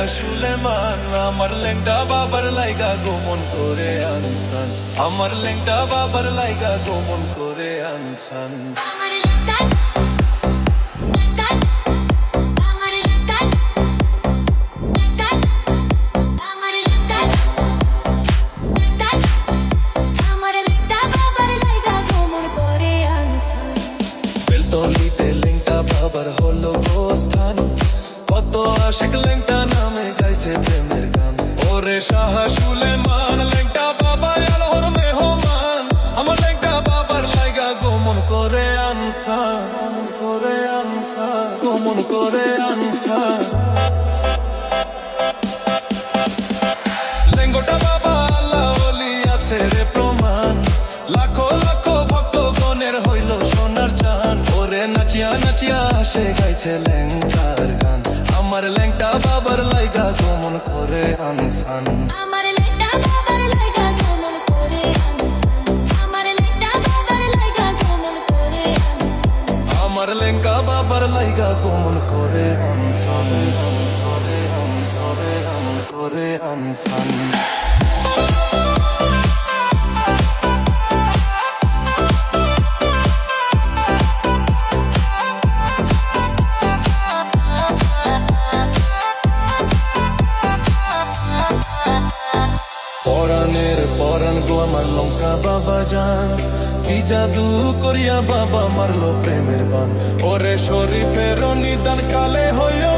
সুলেমান আমার লেংটা বাবার লাইগা গোমন করে আনসান আমার লেংটা বাবার লাইগা গোমন করে আনসান বেলতলিতে লেংটা বাবার হলো গোস্থান কত আশিক লেংটা নামে গাইছে প্রেমের গান ওরে শাহ সুলেমান লেংটা বাবা আলোর মেহমান আমার লেংটা বাবার লাইগা গোমন করে আনসান গোমন করে আনসান লেঙ্গটা বাবা আল্লাহ ওলি আছে রে প্রমাণ লাখো লাখো ভক্তগণের হইল সোনার চান ওরে নাচিয়া নাচিয়া সে গাইছে লেংটার গান আমার লেংটা বাবার লাইগা গোমন করে আনসান আমার লেংটা বাবার লাইগা গোমন করে আনসান আমার লেংটা বাবার লাইগা গোমন করে আনসান আমার লেংটা বাবার লাইগা গোমন করে আনসান করে আনসান পরাণের পরাণ গো আমার লঙ্কা বাবা জান কি জাদু করিয়া বাবা মারলো প্রেমের বান ওরে শরীফের নিদান কালে হইও